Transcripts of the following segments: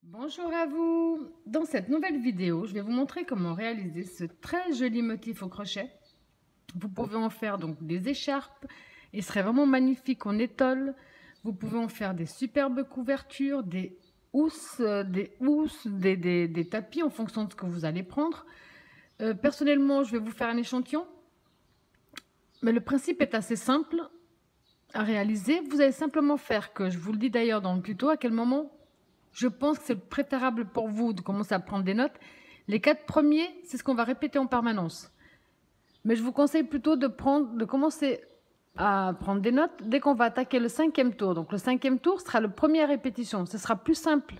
Bonjour à vous! Dans cette nouvelle vidéo, je vais vous montrer comment réaliser ce très joli motif au crochet. Vous pouvez en faire donc des écharpes, il serait vraiment magnifique en étole. Vous pouvez en faire des superbes couvertures, des housses, des tapis en fonction de ce que vous allez prendre. Personnellement, je vais vous faire un échantillon, mais le principe est assez simple à réaliser. Vous allez simplement faire que, je vous le dis d'ailleurs dans le tuto, à quel moment je pense que c'est préférable pour vous de commencer à prendre des notes. Les 4 premiers, c'est ce qu'on va répéter en permanence. Mais je vous conseille plutôt de commencer à prendre des notes dès qu'on va attaquer le 5e tour. Donc le 5e tour sera la première répétition. Ce sera plus simple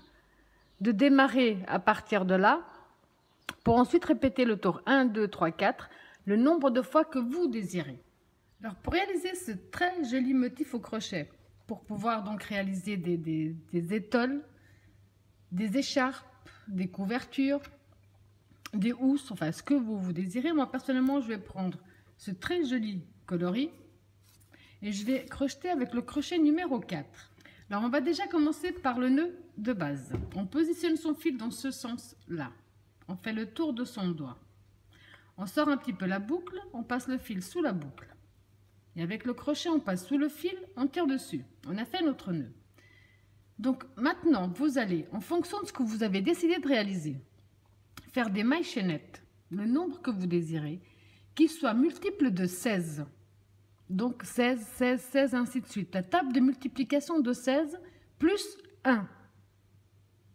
de démarrer à partir de là pour ensuite répéter le tour 1, 2, 3, 4, le nombre de fois que vous désirez. Alors pour réaliser ce très joli motif au crochet, pour pouvoir donc réaliser des étoles, des écharpes, des couvertures, des housses, enfin ce que vous désirez. Moi personnellement, je vais prendre ce très joli coloris et je vais crocheter avec le crochet numéro 4. Alors on va déjà commencer par le nœud de base. On positionne son fil dans ce sens-là. On fait le tour de son doigt. On sort un petit peu la boucle, on passe le fil sous la boucle. Et avec le crochet, on passe sous le fil, on tire dessus. On a fait notre nœud. Donc maintenant, vous allez, en fonction de ce que vous avez décidé de réaliser, faire des mailles chaînettes, le nombre que vous désirez, qui soit multiple de 16. Donc 16, 16, 16, ainsi de suite. La table de multiplication de 16 plus 1.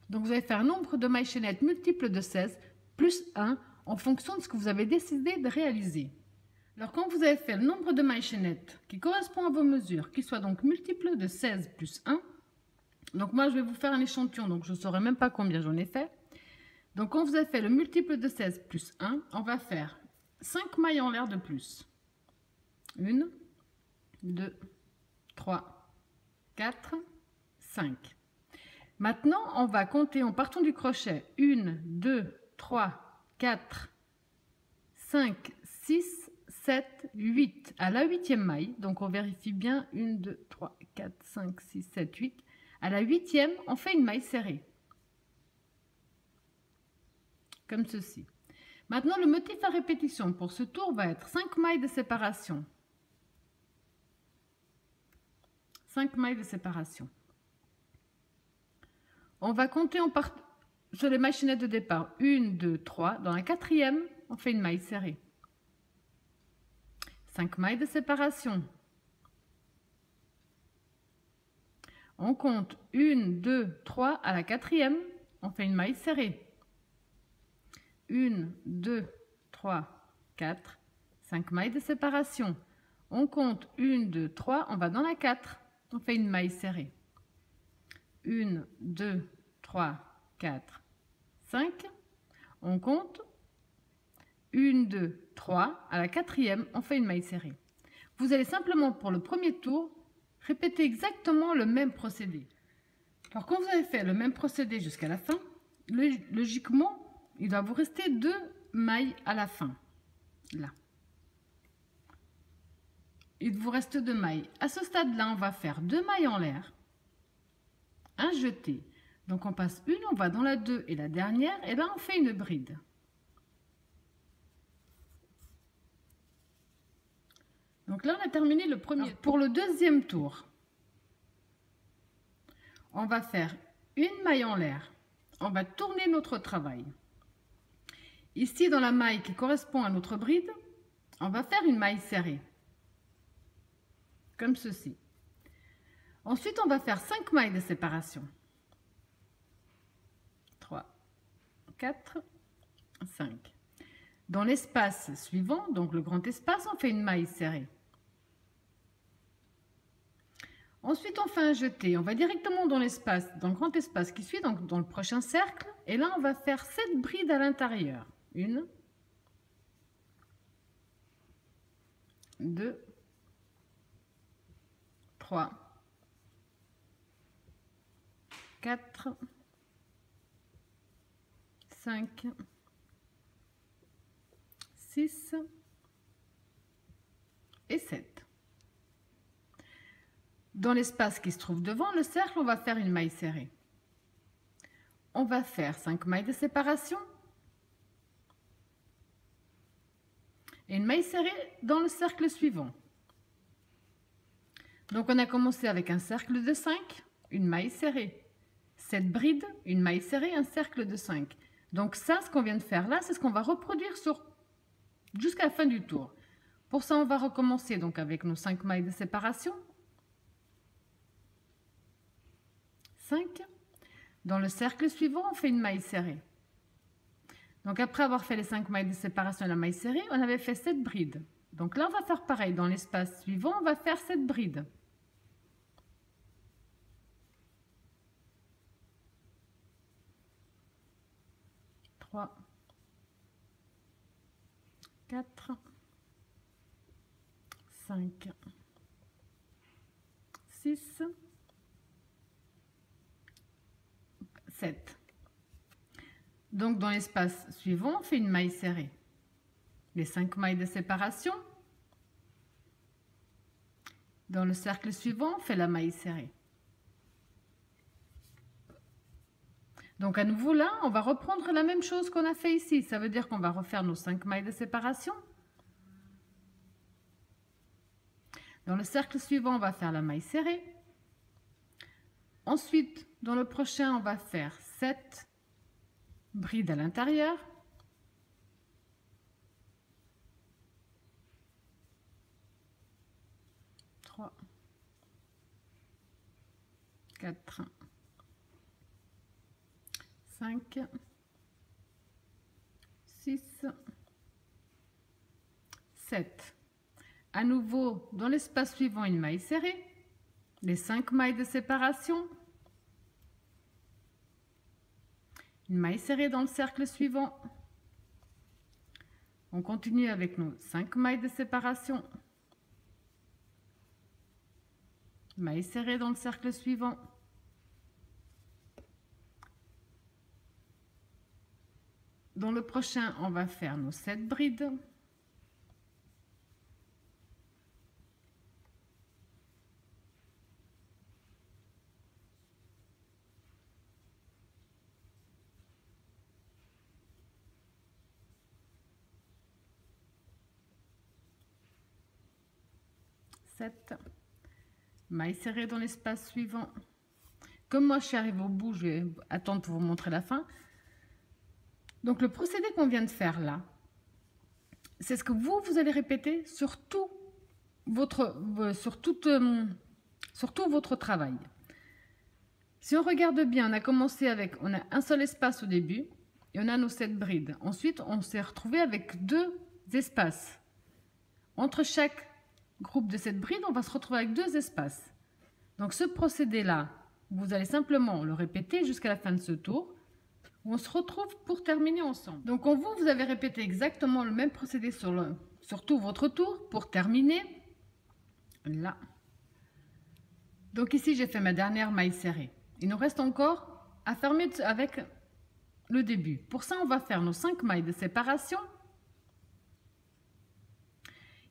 Donc vous allez faire un nombre de mailles chaînettes multiple de 16 plus 1 en fonction de ce que vous avez décidé de réaliser. Alors quand vous avez fait le nombre de mailles chaînettes qui correspond à vos mesures, qui soit donc multiple de 16 plus 1, donc moi je vais vous faire un échantillon, donc je ne saurais même pas combien j'en ai fait. Donc quand vous avez fait le multiple de 16 plus 1, on va faire 5 mailles en l'air de plus. 1, 2, 3, 4, 5. Maintenant, on va compter en partant du crochet. 1, 2, 3, 4, 5, 6, 7, 8. À la 8e maille, donc on vérifie bien. 1, 2, 3, 4, 5, 6, 7, 8. À la 8e, on fait une maille serrée. Comme ceci. Maintenant, le motif à répétition pour ce tour va être 5 mailles de séparation. 5 mailles de séparation. On va compter sur les mailles chaînettes de départ. 1, 2, 3. Dans la 4e, on fait une maille serrée. 5 mailles de séparation. On compte 1, 2, 3. À la 4e, on fait une maille serrée. 1, 2, 3, 4, 5 mailles de séparation. On compte 1, 2, 3, on va dans la 4, on fait une maille serrée. 1, 2, 3, 4, 5. On compte 1, 2, 3. À la 4e, on fait une maille serrée. Vous allez simplement, pour le premier tour, répéter exactement le même procédé. Alors, quand vous avez fait le même procédé jusqu'à la fin, logiquement, il va vous rester 2 mailles à la fin. Là. Il vous reste 2 mailles. À ce stade-là, on va faire 2 mailles en l'air. Un jeté. Donc, on passe une, on va dans la 2 et la dernière. Et là, on fait une bride. Donc là, on a terminé le premier. Alors, pour le deuxième tour, on va faire une maille en l'air. On va tourner notre travail. Ici, dans la maille qui correspond à notre bride, on va faire une maille serrée. Comme ceci. Ensuite, on va faire 5 mailles de séparation. 3, 4, 5. Dans l'espace suivant, donc le grand espace, on fait une maille serrée. Ensuite, on fait un jeté. On va directement dans l'espace, dans le grand espace qui suit, donc dans le prochain cercle. Et là, on va faire 7 brides à l'intérieur. 1, 2, 3, 4, 5, 6 et 7. Dans l'espace qui se trouve devant le cercle, on va faire une maille serrée. on va faire 5 mailles de séparation et une maille serrée dans le cercle suivant. Donc on a commencé avec un cercle de 5, une maille serrée, 7 brides, une maille serrée, un cercle de 5. Donc ça, ce qu'on vient de faire là, c'est ce qu'on va reproduire jusqu'à la fin du tour. Pour ça, on va recommencer donc avec nos 5 mailles de séparation. 5. Dans le cercle suivant, on fait une maille serrée. Donc après avoir fait les 5 mailles de séparation et la maille serrée, on avait fait 7 brides. Donc là, on va faire pareil. Dans l'espace suivant, on va faire 7 brides. 3, 4, 5, 6, 7. Donc dans l'espace suivant, on fait une maille serrée. Les 5 mailles de séparation. Dans le cercle suivant, on fait la maille serrée. Donc à nouveau là, on va reprendre la même chose qu'on a fait ici. Ça veut dire qu'on va refaire nos 5 mailles de séparation. Dans le cercle suivant, on va faire la maille serrée. Ensuite, dans le prochain, on va faire 7 brides à l'intérieur. Trois, 4, 5, 6, 7. À nouveau, dans l'espace suivant, une maille serrée, les 5 mailles de séparation, une maille serrée dans le cercle suivant. On continue avec nos 5 mailles de séparation, maille serrée dans le cercle suivant. Dans le prochain, on va faire nos 7 brides. Maille serrée dans l'espace suivant. Comme moi je suis arrivée au bout, je vais attendre pour vous montrer la fin. Donc le procédé qu'on vient de faire là, c'est ce que vous allez répéter sur tout votre travail. Si on regarde bien, on a commencé avec, on a un seul espace au début et on a nos 7 brides. Ensuite, on s'est retrouvé avec 2 espaces. Entre chaque groupe de 7 brides, on va se retrouver avec 2 espaces. Donc ce procédé-là, vous allez simplement le répéter jusqu'à la fin de ce tour, où on se retrouve pour terminer ensemble. Donc vous avez répété exactement le même procédé sur tout votre tour pour terminer là. Donc ici, j'ai fait ma dernière maille serrée. Il nous reste encore à fermer avec le début. Pour ça, on va faire nos 5 mailles de séparation.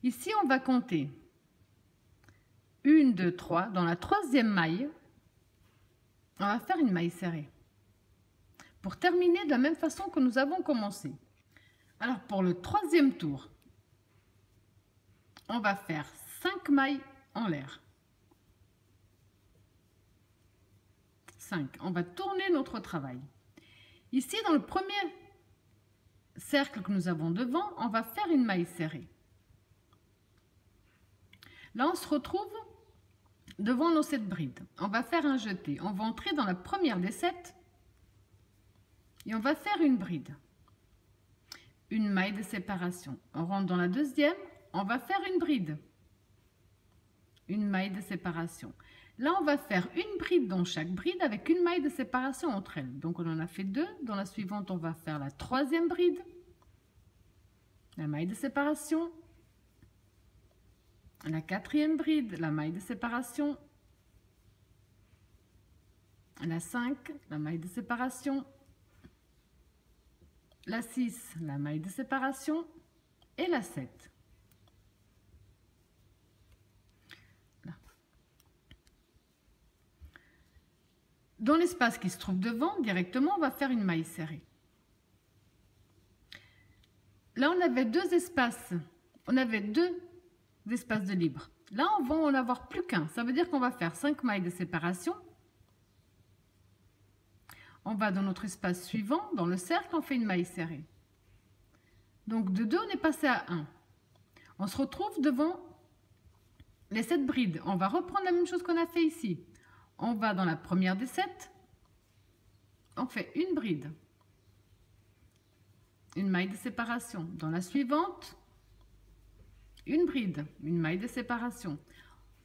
Ici, on va compter 1, 2, 3. Dans la 3e maille, on va faire une maille serrée pour terminer de la même façon que nous avons commencé. Alors, pour le 3e tour, on va faire 5 mailles en l'air. 5. On va tourner notre travail. Ici, dans le premier cercle que nous avons devant, on va faire une maille serrée. Là, on se retrouve devant nos 7 brides. On va faire un jeté. On va entrer dans la première des 7 et on va faire une bride. Une maille de séparation. On rentre dans la 2e, on va faire une bride. Une maille de séparation. Là, on va faire une bride dans chaque bride avec une maille de séparation entre elles. Donc, on en a fait 2. Dans la suivante, on va faire la 3e bride. La maille de séparation. La 4e bride, la maille de séparation. La 5, la maille de séparation. La 6, la maille de séparation. Et la 7. Dans l'espace qui se trouve devant, directement, on va faire une maille serrée. Là, on avait deux espaces. On avait deux espaces de libre. Là, on va en avoir plus qu'un. Ça veut dire qu'on va faire 5 mailles de séparation. On va dans notre espace suivant, dans le cercle, on fait une maille serrée. Donc, de 2, on est passé à 1. On se retrouve devant les 7 brides. On va reprendre la même chose qu'on a fait ici. On va dans la première des 7. On fait une bride. Une maille de séparation. Dans la suivante, une bride, une maille de séparation.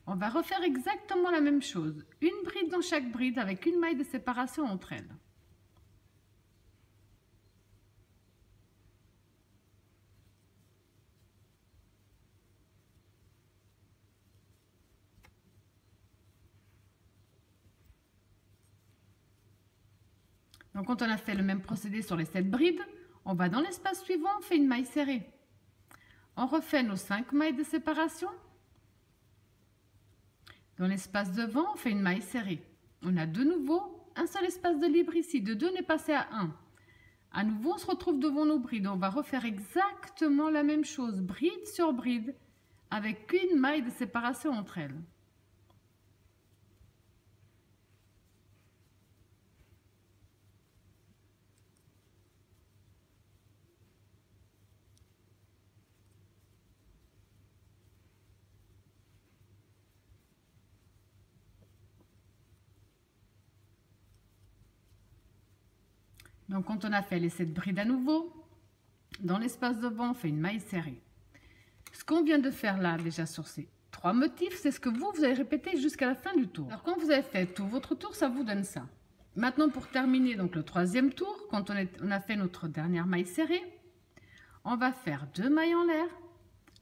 On va refaire exactement la même chose. Une bride dans chaque bride avec une maille de séparation entre elles. Donc quand on a fait le même procédé sur les 7 brides, on va dans l'espace suivant, on fait une maille serrée. On refait nos 5 mailles de séparation. Dans l'espace devant, on fait une maille serrée. On a de nouveau un seul espace de libre ici. De 2, on est passé à 1. À nouveau, on se retrouve devant nos brides. On va refaire exactement la même chose, bride sur bride, avec une maille de séparation entre elles. Donc, quand on a fait les 7 brides à nouveau, dans l'espace devant, on fait une maille serrée. Ce qu'on vient de faire là, déjà sur ces 3 motifs, c'est ce que vous allez répéter jusqu'à la fin du tour. Alors, quand vous avez fait tout votre tour, ça vous donne ça. Maintenant, pour terminer donc le 3e tour, quand on a fait notre dernière maille serrée, on va faire 2 mailles en l'air,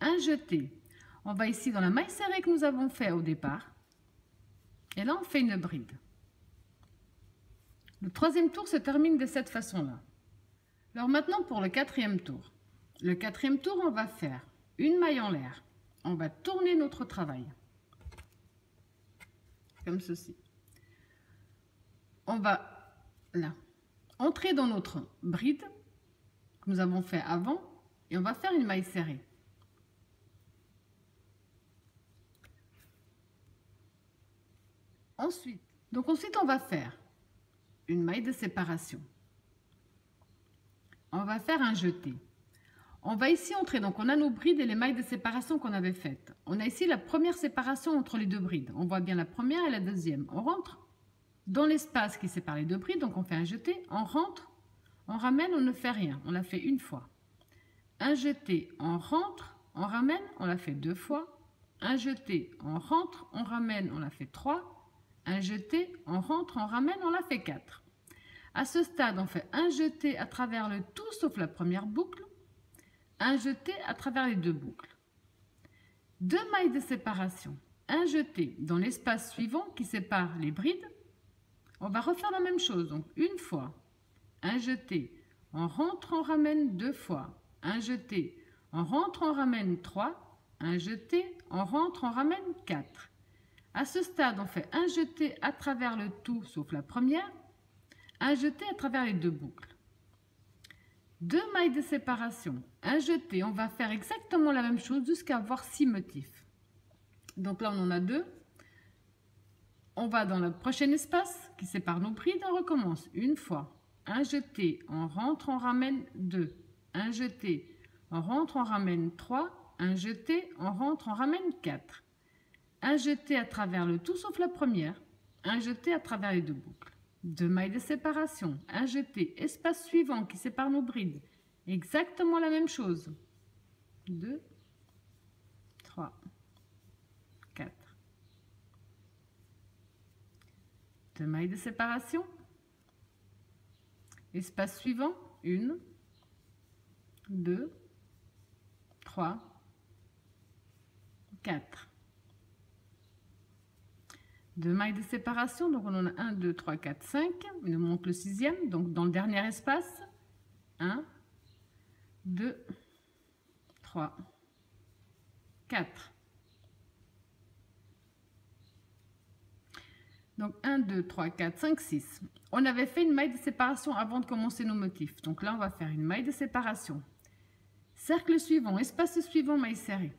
un jeté. On va ici dans la maille serrée que nous avons fait au départ. Et là, on fait une bride. Le 3e tour se termine de cette façon-là. Alors maintenant pour le 4e tour. Le 4e tour, on va faire une maille en l'air. On va tourner notre travail. Comme ceci. On va là entrer dans notre bride que nous avons fait avant et on va faire une maille serrée. Ensuite on va faire une maille de séparation. On va faire un jeté. On va ici entrer, donc on a nos brides et les mailles de séparation qu'on avait faites. On a ici la première séparation entre les 2 brides. On voit bien la première et la deuxième. On rentre dans l'espace qui sépare les 2 brides, donc on fait un jeté, on rentre, on ramène, on ne fait rien. On l'a fait une fois. Un jeté, on rentre, on ramène, on l'a fait 2 fois. Un jeté, on rentre, on ramène, on l'a fait 3. Un jeté, on rentre, on ramène, on l'a fait 4. À ce stade, on fait un jeté à travers le tout sauf la première boucle, un jeté à travers les 2 boucles. 2 mailles de séparation, un jeté dans l'espace suivant qui sépare les brides. On va refaire la même chose, donc une fois, un jeté, on rentre, on ramène 2 fois, un jeté, on rentre, on ramène 3, un jeté, on rentre, on ramène 4. À ce stade, on fait un jeté à travers le tout sauf la première, un jeté à travers les 2 boucles. 2 mailles de séparation, un jeté, on va faire exactement la même chose jusqu'à avoir 6 motifs. Donc là, on en a 2. On va dans le prochain espace qui sépare nos brides, on recommence une fois. Un jeté, on rentre, on ramène 2. Un jeté, on rentre, on ramène 3. Un jeté, on rentre, on ramène 4. Un jeté à travers le tout sauf la première. Un jeté à travers les 2 boucles. 2 mailles de séparation, un jeté, espace suivant qui sépare nos brides. Exactement la même chose. 2, 3, 4. 2 mailles de séparation. Espace suivant, 1, 2, 3, 4. 2 mailles de séparation, donc on en a 1, 2, 3, 4, 5. Il nous manque le 6e, donc dans le dernier espace, 1, 2, 3, 4. Donc 1, 2, 3, 4, 5, 6. On avait fait une maille de séparation avant de commencer nos motifs. Donc là, on va faire une maille de séparation. Cercle suivant, espace suivant, maille serrée.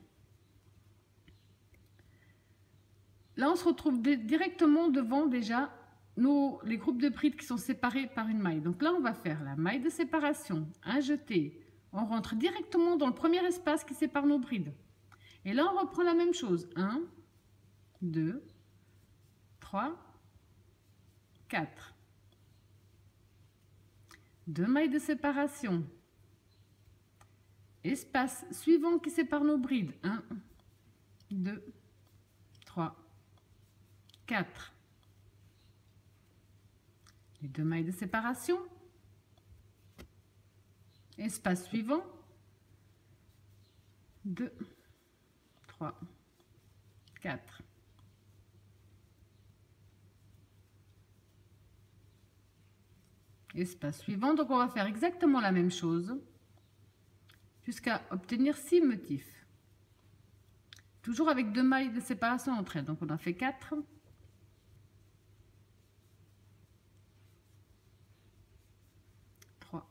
Là, on se retrouve directement devant déjà les groupes de brides qui sont séparés par une maille. Donc là, on va faire la maille de séparation, un jeté. On rentre directement dans le premier espace qui sépare nos brides. Et là, on reprend la même chose. 1, 2, 3, 4. 2 mailles de séparation. Espace suivant qui sépare nos brides. 1, 2, 3, 4. Les 2 mailles de séparation. Espace suivant. 2, 3, 4. Espace suivant. Donc on va faire exactement la même chose jusqu'à obtenir 6 motifs. Toujours avec 2 mailles de séparation entre elles. Donc on en fait 4. 3,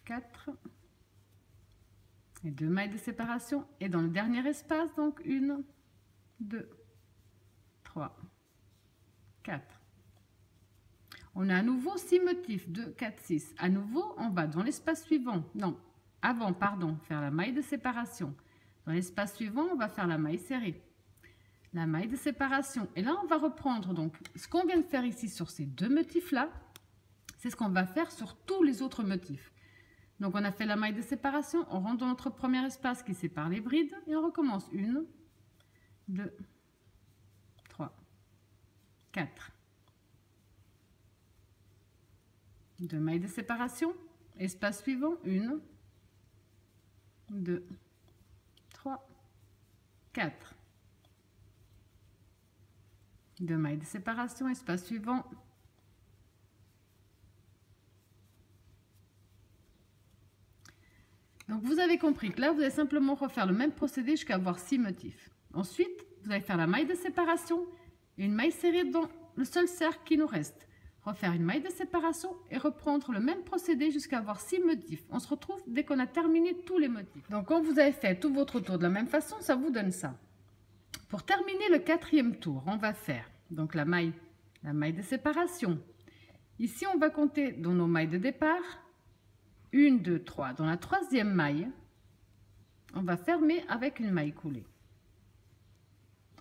4. Et 2 mailles de séparation. Et dans le dernier espace, donc 1, 2, 3, 4. On a à nouveau 6 motifs, 2, 4, 6. À nouveau, on va dans l'espace suivant. Non, avant, pardon, faire la maille de séparation. Dans l'espace suivant, on va faire la maille serrée. La maille de séparation. Et là, on va reprendre donc ce qu'on vient de faire ici sur ces 2 motifs-là. C'est ce qu'on va faire sur tous les autres motifs. Donc, on a fait la maille de séparation. On rentre dans notre premier espace qui sépare les brides. Et on recommence. 1, 2, 3, 4. 2 mailles de séparation. Espace suivant. 1, 2, 3, 4. 2 mailles de séparation. Espace suivant. Donc vous avez compris que là, vous allez simplement refaire le même procédé jusqu'à avoir 6 motifs. Ensuite, vous allez faire la maille de séparation et une maille serrée dans le seul cercle qui nous reste. Refaire une maille de séparation et reprendre le même procédé jusqu'à avoir 6 motifs. On se retrouve dès qu'on a terminé tous les motifs. Donc quand vous avez fait tout votre tour de la même façon, ça vous donne ça. Pour terminer le 4e tour, on va faire donc la maille de séparation. Ici, on va compter dans nos mailles de départ. 1, 2, 3. Dans la 3e maille, on va fermer avec une maille coulée.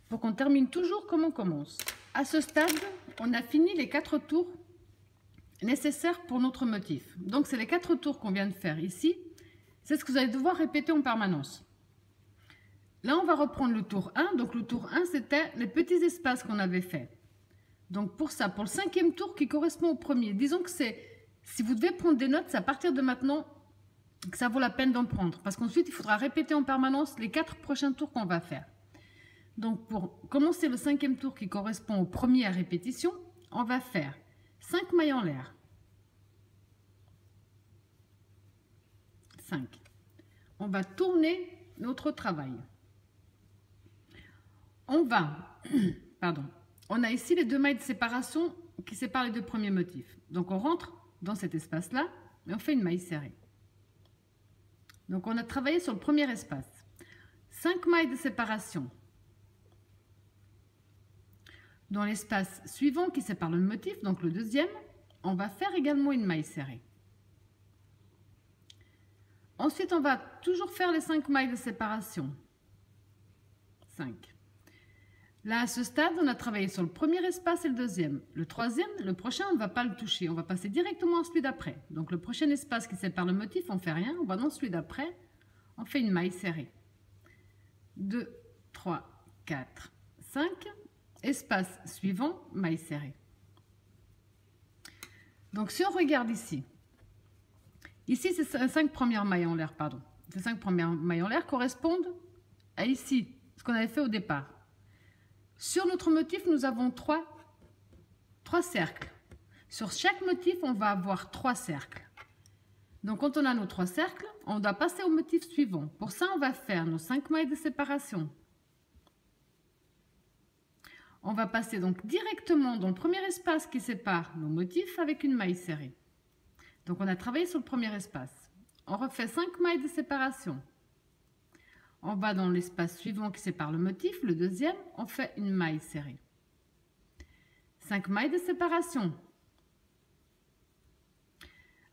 Pour qu'on termine toujours comme on commence. À ce stade, on a fini les 4 tours nécessaires pour notre motif. Donc, c'est les 4 tours qu'on vient de faire ici. C'est ce que vous allez devoir répéter en permanence. Là, on va reprendre le tour 1. Donc, le tour 1, c'était les petits espaces qu'on avait fait. Donc, pour ça, pour le 5e tour qui correspond au premier, disons que c'est... Si vous devez prendre des notes, c'est à partir de maintenant que ça vaut la peine d'en prendre. Parce qu'ensuite, il faudra répéter en permanence les 4 prochains tours qu'on va faire. Donc, pour commencer le 5e tour qui correspond au premier à répétition, on va faire 5 mailles en l'air. 5. On va tourner notre travail. On va... Pardon. On a ici les 2 mailles de séparation qui séparent les 2 premiers motifs. Donc, on rentre dans cet espace-là, et on fait une maille serrée. Donc, on a travaillé sur le premier espace. 5 mailles de séparation. Dans l'espace suivant qui sépare le motif, donc le 2e, on va faire également une maille serrée. Ensuite, on va toujours faire les 5 mailles de séparation. 5. Là, à ce stade, on a travaillé sur le premier espace et le 2e. Le 3e, le prochain, on ne va pas le toucher. On va passer directement à celui d'après. Donc, le prochain espace qui sépare le motif, on ne fait rien. On va dans celui d'après. On fait une maille serrée. 2, 3, 4, 5. Espace suivant, maille serrée. Donc, si on regarde ici, ici, c'est 5 premières mailles en l'air, pardon. Ces 5 premières mailles en l'air correspondent à ici, ce qu'on avait fait au départ. Sur notre motif, nous avons 3 cercles. Sur chaque motif, on va avoir 3 cercles. Donc, quand on a nos 3 cercles, on doit passer au motif suivant. Pour ça, on va faire nos 5 mailles de séparation. On va passer donc directement dans le premier espace qui sépare nos motifs avec une maille serrée. Donc on a travaillé sur le premier espace. On refait 5 mailles de séparation. On va dans l'espace suivant qui sépare le motif, le deuxième, on fait une maille serrée. 5 mailles de séparation.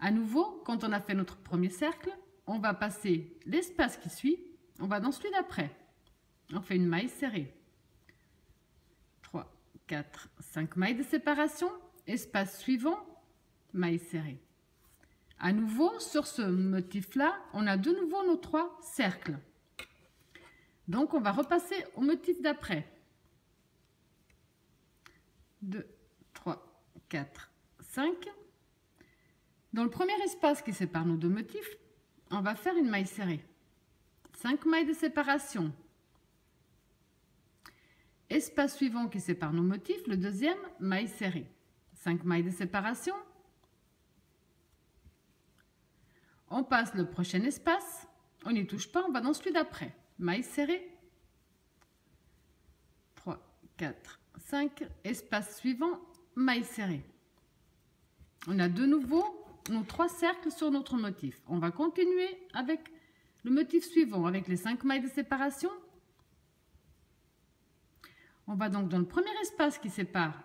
À nouveau, quand on a fait notre premier cercle, on va passer l'espace qui suit, on va dans celui d'après. On fait une maille serrée. 3, 4, 5 mailles de séparation, espace suivant, maille serrée. À nouveau, sur ce motif-là, on a de nouveau nos 3 cercles. Donc, on va repasser au motif d'après. 2, 3, 4, 5. Dans le premier espace qui sépare nos 2 motifs, on va faire une maille serrée. 5 mailles de séparation. Espace suivant qui sépare nos motifs, le deuxième, maille serrée. 5 mailles de séparation. On passe le prochain espace, on n'y touche pas, on va dans celui d'après. Maille serrée. 3, 4, 5. Espace suivant, maille serrée. On a de nouveau nos 3 cercles sur notre motif. On va continuer avec le motif suivant, avec les 5 mailles de séparation. On va donc dans le premier espace qui sépare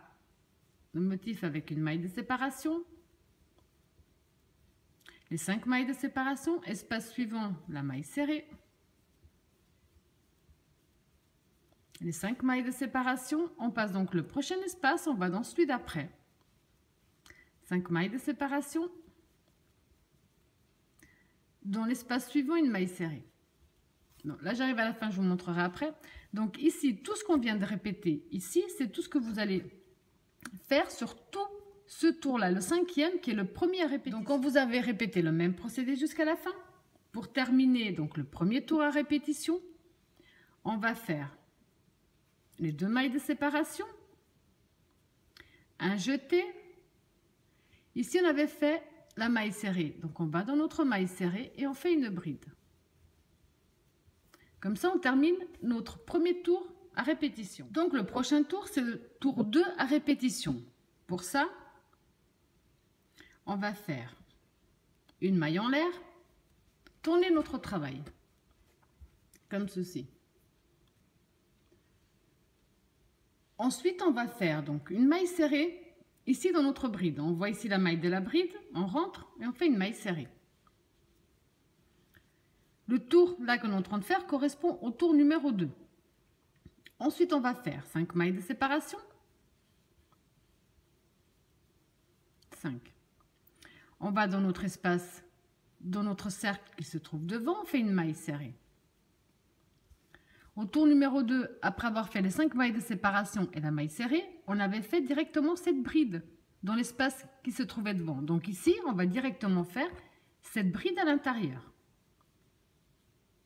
le motif avec une maille de séparation. Les 5 mailles de séparation, espace suivant, la maille serrée. Les 5 mailles de séparation, on passe donc le prochain espace, on va dans celui d'après. 5 mailles de séparation. Dans l'espace suivant, une maille serrée. Non, là, j'arrive à la fin, je vous montrerai après. Donc ici, tout ce qu'on vient de répéter ici, c'est tout ce que vous allez faire sur tout ce tour-là, le 5e qui est le premier à répéter. Donc quand vous avez répété le même procédé jusqu'à la fin, pour terminer donc le premier tour à répétition, on va faire les 2 mailles de séparation, un jeté. Ici, on avait fait la maille serrée. Donc on va dans notre maille serrée et on fait une bride. Comme ça, on termine notre premier tour à répétition. Donc le prochain tour, c'est le tour 2 à répétition. Pour ça, on va faire une maille en l'air, tourner notre travail, comme ceci. Ensuite, on va faire donc une maille serrée, ici dans notre bride. On voit ici la maille de la bride, on rentre et on fait une maille serrée. Le tour là qu'on est en train de faire correspond au tour numéro 2. Ensuite, on va faire 5 mailles de séparation. 5. On va dans notre espace, dans notre cercle qui se trouve devant, on fait une maille serrée. Au tour numéro 2, après avoir fait les 5 mailles de séparation et la maille serrée, on avait fait directement cette bride dans l'espace qui se trouvait devant. Donc ici, on va directement faire cette bride à l'intérieur.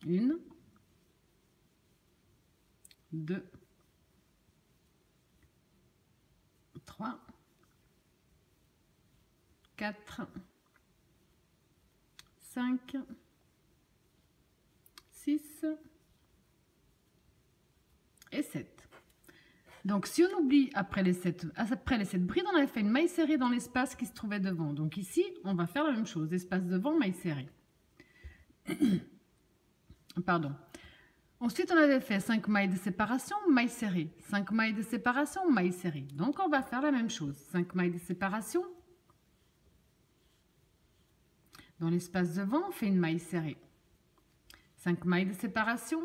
1, 2, 3, 4, 5, 6 et 7. Donc si on oublie après les 7 brides, on avait fait une maille serrée dans l'espace qui se trouvait devant. Donc ici, on va faire la même chose, espace devant, maille serrée. Pardon. Ensuite, on avait fait 5 mailles de séparation, maille serrée. 5 mailles de séparation, maille serrée. Donc, on va faire la même chose. 5 mailles de séparation. Dans l'espace devant, on fait une maille serrée. 5 mailles de séparation.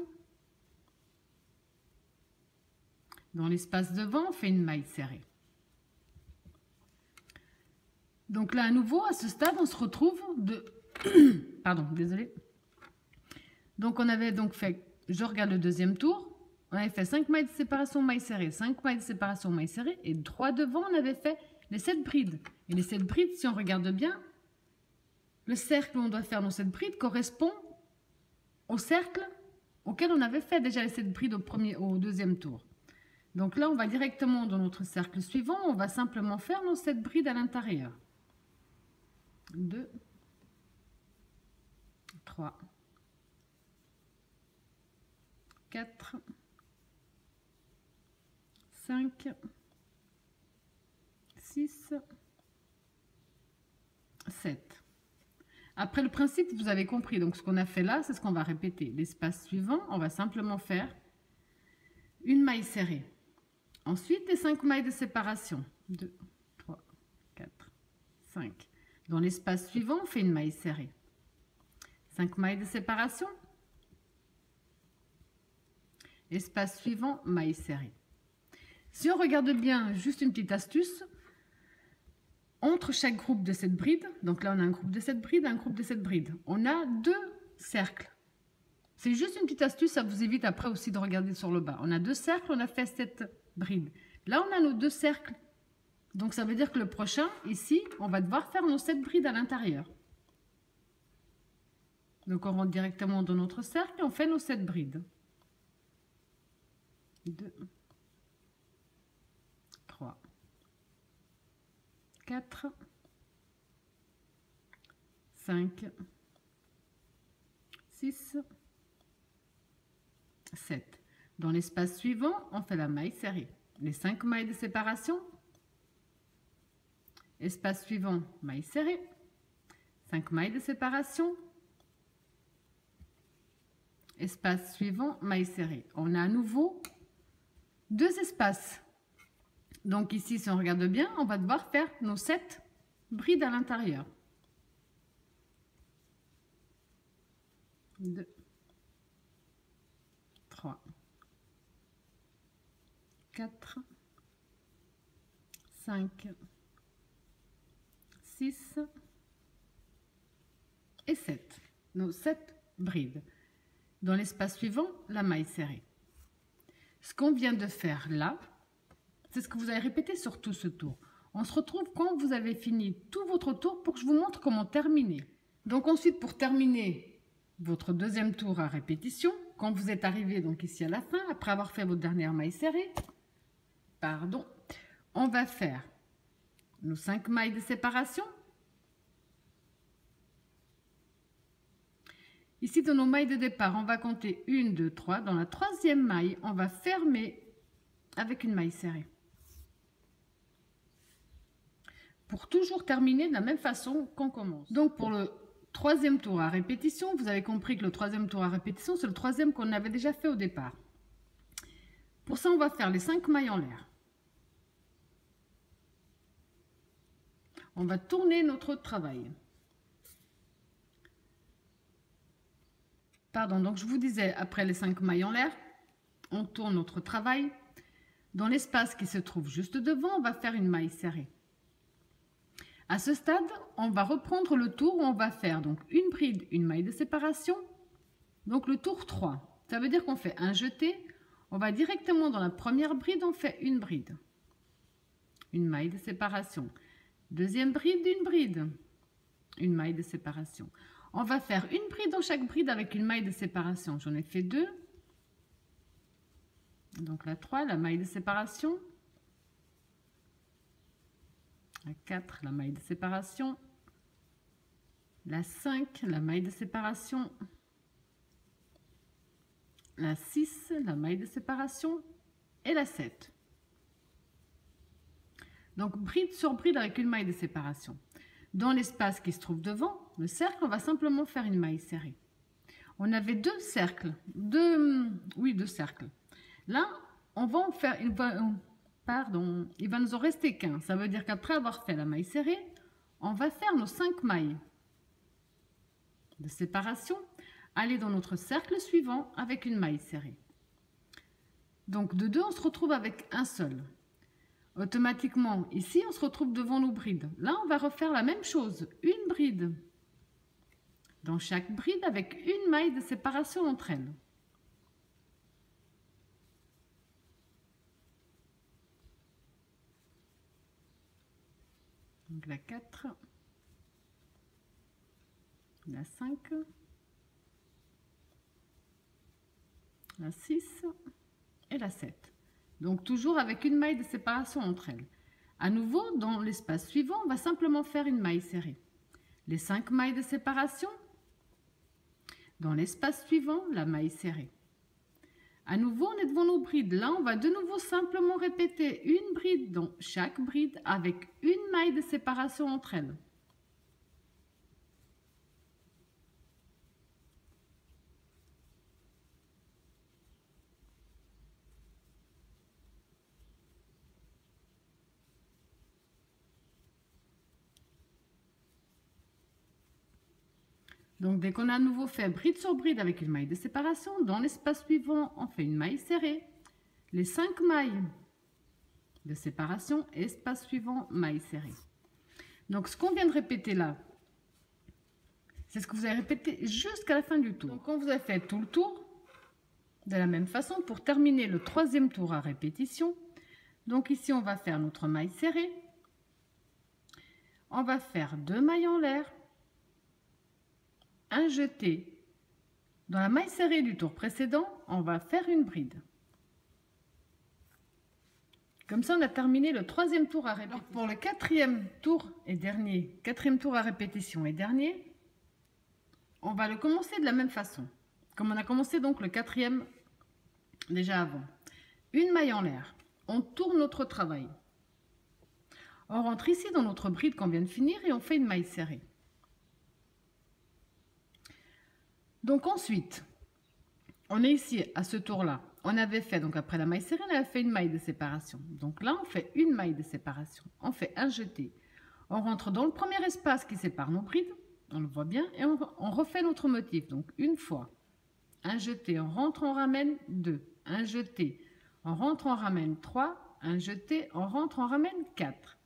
Dans l'espace devant, on fait une maille serrée. Donc là, à nouveau, à ce stade, on se retrouve de... Pardon, désolé. Donc, on avait donc fait... Je regarde le deuxième tour. On avait fait 5 mailles de séparation, maille serrée. 5 mailles de séparation, maille serrée. Et 3 devant, on avait fait les 7 brides. Et les 7 brides, si on regarde bien, le cercle qu'on doit faire dans cette bride correspond au cercle auquel on avait fait déjà les 7 brides au deuxième tour. Donc là, on va directement dans notre cercle suivant. On va simplement faire nos 7 brides à l'intérieur. 2, 3, 4, 5, 6, 7. Après le principe, vous avez compris. Donc, ce qu'on a fait là, c'est ce qu'on va répéter. L'espace suivant, on va simplement faire une maille serrée. Ensuite, les 5 mailles de séparation. 2, 3, 4, 5. Dans l'espace suivant, on fait une maille serrée. 5 mailles de séparation. Espace suivant, maille serrée. Si on regarde bien, juste une petite astuce, entre chaque groupe de cette bride, donc là on a un groupe de cette bride, un groupe de cette bride, on a 2 cercles. C'est juste une petite astuce, ça vous évite après aussi de regarder sur le bas. On a 2 cercles, on a fait cette bride. Là on a nos 2 cercles. Donc ça veut dire que le prochain, ici, on va devoir faire nos 7 brides à l'intérieur. Donc on rentre directement dans notre cercle et on fait nos 7 brides. 2, 3, 4, 5, 6, 7. Dans l'espace suivant, on fait la maille serrée. Les 5 mailles de séparation. Espace suivant, maille serrée. 5 mailles de séparation. Espace suivant, maille serrée. On a à nouveau 2 espaces. Donc ici, si on regarde bien, on va devoir faire nos 7 brides à l'intérieur. 2, 3, 4, 5, 6 et 7. Nos 7 brides. Dans l'espace suivant, la maille serrée. Ce qu'on vient de faire là, c'est ce que vous avez répété sur tout ce tour. On se retrouve quand vous avez fini tout votre tour pour que je vous montre comment terminer. Donc ensuite, pour terminer votre deuxième tour à répétition, quand vous êtes arrivé donc ici à la fin, après avoir fait votre dernière maille serrée, pardon, on va faire nos 5 mailles de séparation. Ici, dans nos mailles de départ, on va compter 1, 2, 3. Dans la troisième maille, on va fermer avec une maille serrée. Pour toujours terminer de la même façon qu'on commence. Donc, pour le troisième tour à répétition, vous avez compris que le troisième tour à répétition, c'est le troisième qu'on avait déjà fait au départ. Pour ça, on va faire les 5 mailles en l'air. On va tourner notre travail. Pardon, donc je vous disais, après les 5 mailles en l'air, on tourne notre travail. Dans l'espace qui se trouve juste devant, on va faire une maille serrée. À ce stade, on va reprendre le tour où on va faire donc une bride, une maille de séparation. Donc le tour 3. Ça veut dire qu'on fait un jeté. On va directement dans la première bride, on fait une bride. Une maille de séparation. Deuxième bride, une bride. Une maille de séparation. On va faire une bride dans chaque bride avec une maille de séparation. J'en ai fait 2. Donc la 3, la maille de séparation. La 4, la maille de séparation. La 5, la maille de séparation. La 6, la maille de séparation. Et la 7. Donc bride sur bride avec une maille de séparation. Dans l'espace qui se trouve devant, le cercle, on va simplement faire une maille serrée. On avait 2 cercles. Deux cercles. Là, on va en faire... Pardon, il va nous en rester qu'un. Ça veut dire qu'après avoir fait la maille serrée, on va faire nos 5 mailles de séparation, aller dans notre cercle suivant avec une maille serrée. Donc de 2, on se retrouve avec un seul. Automatiquement, ici, on se retrouve devant nos brides. Là, on va refaire la même chose, une bride. Dans chaque bride avec une maille de séparation entre elles. Donc la 4, la 5, la 6 et la 7. Donc toujours avec une maille de séparation entre elles. À nouveau, dans l'espace suivant, on va simplement faire une maille serrée. Les 5 mailles de séparation. Dans l'espace suivant, la maille serrée. À nouveau, on est devant nos brides. Là, on va de nouveau simplement répéter une bride dans chaque bride avec une maille de séparation entre elles. Donc, dès qu'on a à nouveau fait bride sur bride avec une maille de séparation, dans l'espace suivant, on fait une maille serrée. Les 5 mailles de séparation, espace suivant, maille serrée. Donc, ce qu'on vient de répéter là, c'est ce que vous avez répété jusqu'à la fin du tour. Donc, quand vous avez fait tout le tour, de la même façon, pour terminer le 3e tour à répétition, donc ici, on va faire notre maille serrée. On va faire 2 mailles en l'air. Un jeté. Dans la maille serrée du tour précédent, on va faire une bride. Comme ça, on a terminé le 3e tour à répétition. Alors pour le 4e tour et dernier, 4e tour à répétition et dernier, on va le commencer de la même façon. Comme on a commencé donc le 4e déjà avant. Une maille en l'air. On tourne notre travail. On rentre ici dans notre bride qu'on vient de finir et on fait une maille serrée. Donc ensuite, on est ici à ce tour-là. On avait fait, donc après la maille serrée, on avait fait une maille de séparation. Donc là, on fait une maille de séparation. On fait un jeté. On rentre dans le premier espace qui sépare nos brides. On le voit bien. Et on refait notre motif. Donc une fois, un jeté, on rentre, on ramène 2. Un jeté, on rentre, on ramène 3. Un jeté, on rentre, on ramène 4.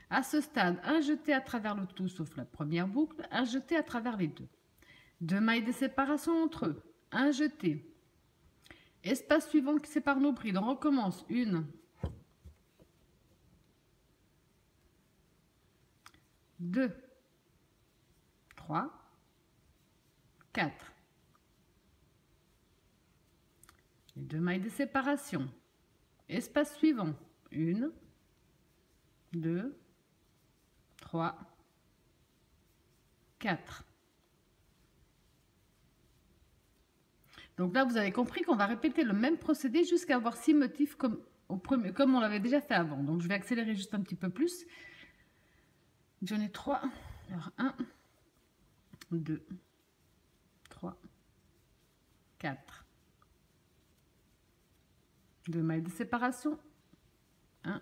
À ce stade, un jeté à travers le tout, sauf la première boucle. Un jeté à travers les deux. 2 mailles de séparation entre eux, un jeté. Espace suivant qui sépare nos brides, on recommence. 1, 2, 3, 4. Les 2 mailles de séparation. Espace suivant. 1, 2, 3, 4. Donc là, vous avez compris qu'on va répéter le même procédé jusqu'à avoir 6 motifs comme on l'avait déjà fait avant. Donc je vais accélérer juste un petit peu plus. J'en ai 3. Alors 1, 2, 3, 4. 2 mailles de séparation. 1,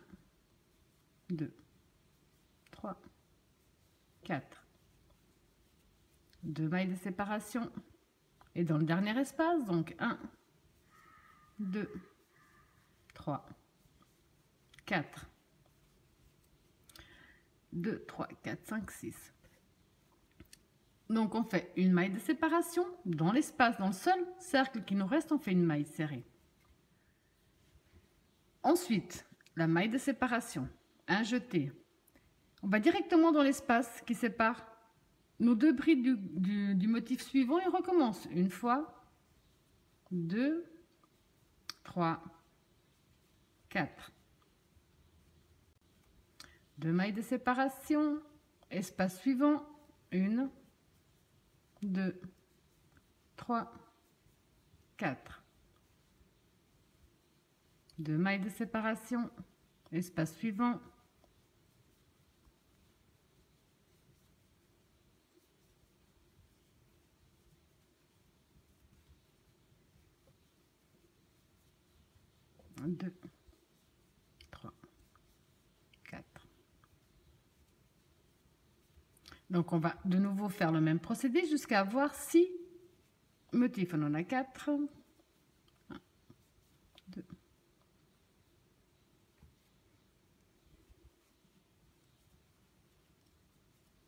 2, 3, 4. 2 mailles de séparation. Et dans le dernier espace, donc 1, 2, 3, 4. 2, 3, 4, 5, 6. Donc on fait une maille de séparation. Dans l'espace, dans le seul cercle qui nous reste, on fait une maille serrée. Ensuite, la maille de séparation. Un jeté. On va directement dans l'espace qui sépare nos 2 brides du motif suivant et on recommence. Une fois, 2, 3, 4. 2 mailles de séparation. Espace suivant. 1, 2, 3, 4. 2 mailles de séparation. Espace suivant. 2, 3, 4. Donc on va de nouveau faire le même procédé jusqu'à avoir 6 motifs. On en a 4. 1, 2,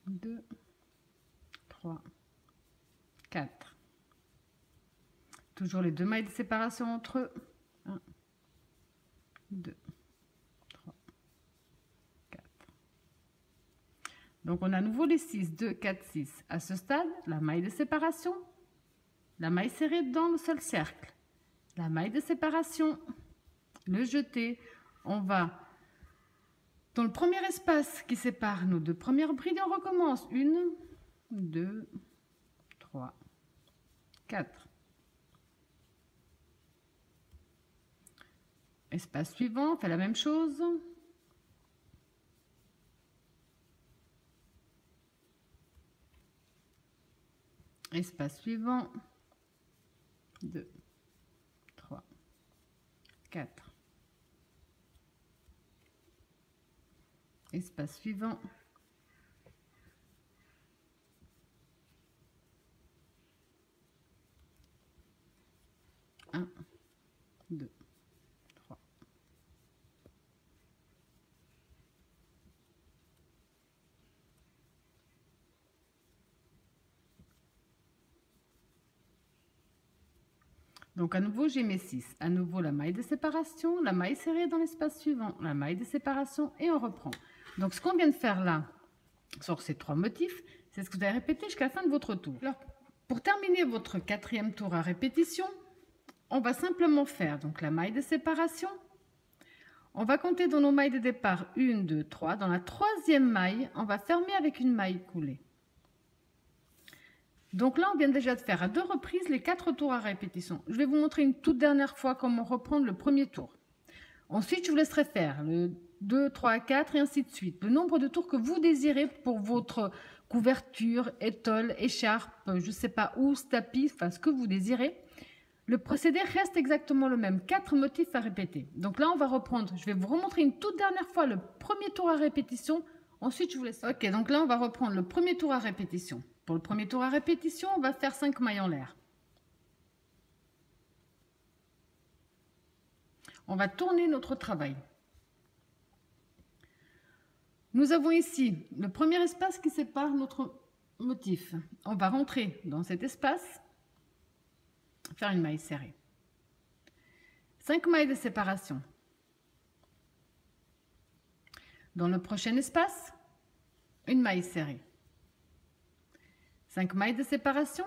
2, 3, 4. Toujours les 2 mailles de séparation entre eux. 1, 2, 3, 4. Donc on a à nouveau les 6, 2, 4, 6. À ce stade, la maille de séparation, la maille serrée dans le seul cercle, la maille de séparation, le jeté. On va dans le premier espace qui sépare nos 2 premières brides, on recommence. 1, 2, 3, 4. Espace suivant, on fait la même chose. Espace suivant. 2, 3, 4. Espace suivant. 1, 2, 3. Donc à nouveau, j'ai mes 6. À nouveau, la maille de séparation, la maille serrée dans l'espace suivant, la maille de séparation et on reprend. Donc ce qu'on vient de faire là, sur ces 3 motifs, c'est ce que vous allez répéter jusqu'à la fin de votre tour. Alors, pour terminer votre 4e tour à répétition, on va simplement faire donc la maille de séparation. On va compter dans nos mailles de départ 1, 2, 3. Dans la 3e maille, on va fermer avec une maille coulée. Donc là, on vient déjà de faire à 2 reprises les 4 tours à répétition. Je vais vous montrer une toute dernière fois comment reprendre le premier tour. Ensuite, je vous laisserai faire le 2, 3, 4 et ainsi de suite. Le nombre de tours que vous désirez pour votre couverture, étole, écharpe, je ne sais pas où, tapis, enfin ce que vous désirez. Le procédé reste exactement le même, 4 motifs à répéter. Donc là, on va reprendre, je vais vous remontrer une toute dernière fois le premier tour à répétition. Ensuite, je vous laisse. Ok, donc là, on va reprendre le premier tour à répétition. Pour le premier tour à répétition, on va faire 5 mailles en l'air. On va tourner notre travail. Nous avons ici le premier espace qui sépare notre motif. On va rentrer dans cet espace, faire une maille serrée. 5 mailles de séparation. Dans le prochain espace, une maille serrée. 5 mailles de séparation.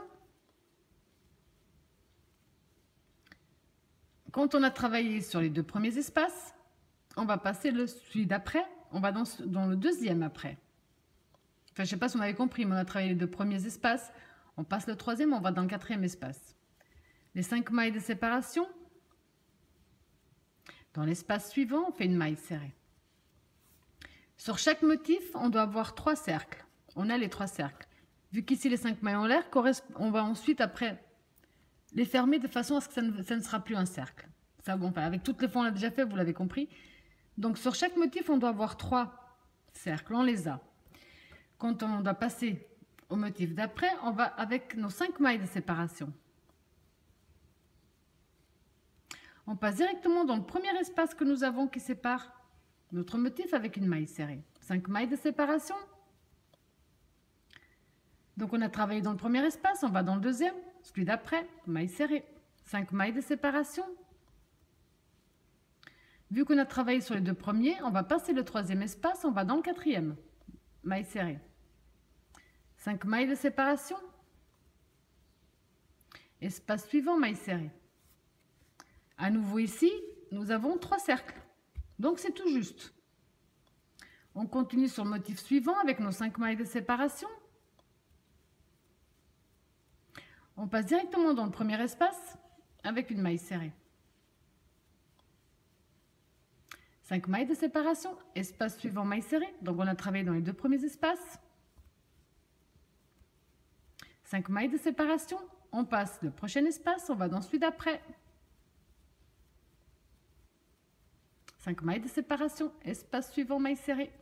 Quand on a travaillé sur les 2 premiers espaces, on va passer celui d'après, on va dans le 2e après. Enfin, je ne sais pas si on avait compris, mais on a travaillé les 2 premiers espaces, on passe le 3e, on va dans le 4e espace. Les 5 mailles de séparation. Dans l'espace suivant, on fait une maille serrée. Sur chaque motif, on doit avoir 3 cercles. On a les 3 cercles. Vu qu'ici, les 5 mailles en l'air, on va ensuite, après, les fermer de façon à ce que ça ne sera plus un cercle. Ça, bon, enfin, avec toutes les fois, on l'a déjà fait, vous l'avez compris. Donc, sur chaque motif, on doit avoir 3 cercles. On les a. Quand on doit passer au motif d'après, on va avec nos 5 mailles de séparation. On passe directement dans le premier espace que nous avons qui sépare notre motif avec une maille serrée. 5 mailles de séparation. Donc on a travaillé dans le premier espace, on va dans le 2e, celui d'après, maille serrée. 5 mailles de séparation. Vu qu'on a travaillé sur les 2 premiers, on va passer le 3e espace, on va dans le 4e, maille serrée. 5 mailles de séparation. Espace suivant, maille serrée. À nouveau ici, nous avons 3 cercles. Donc c'est tout juste. On continue sur le motif suivant avec nos 5 mailles de séparation. On passe directement dans le premier espace avec une maille serrée. 5 mailles de séparation, espace suivant, maille serrée. Donc on a travaillé dans les 2 premiers espaces. 5 mailles de séparation, on passe le prochain espace, on va dans celui d'après. 5 mailles de séparation, espace suivant, maille serrée.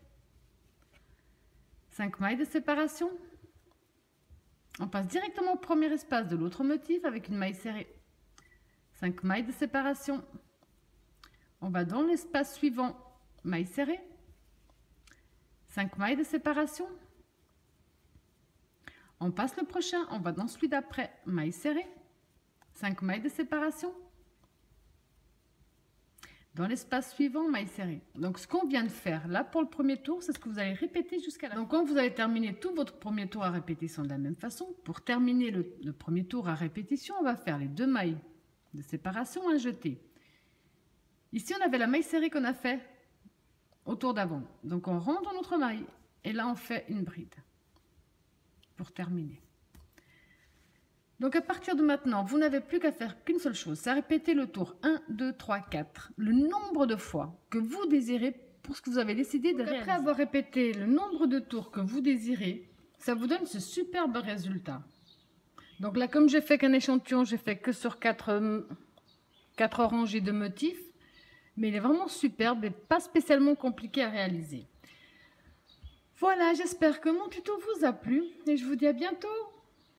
5 mailles de séparation. On passe directement au premier espace de l'autre motif avec une maille serrée. 5 mailles de séparation. On va dans l'espace suivant, maille serrée. 5 mailles de séparation. On passe le prochain, on va dans celui d'après, maille serrée. 5 mailles de séparation. Dans l'espace suivant, maille serrée. Donc, ce qu'on vient de faire là pour le premier tour, c'est ce que vous allez répéter jusqu'à la fin. Donc, quand vous allez terminer tout votre premier tour à répétition de la même façon, pour terminer le premier tour à répétition, on va faire les 2 mailles de séparation à jeter. Ici, on avait la maille serrée qu'on a fait au tour d'avant. Donc, on rentre dans notre maille et là, on fait une bride pour terminer. Donc à partir de maintenant, vous n'avez plus qu'à faire qu'une seule chose, c'est répéter le tour 1, 2, 3, 4, le nombre de fois que vous désirez pour ce que vous avez décidé de réaliser. Après avoir répété le nombre de tours que vous désirez, ça vous donne ce superbe résultat. Donc là, comme j'ai fait qu'un échantillon, j'ai fait que sur 4 rangées de motifs, mais il est vraiment superbe et pas spécialement compliqué à réaliser. Voilà, j'espère que mon tuto vous a plu et je vous dis à bientôt.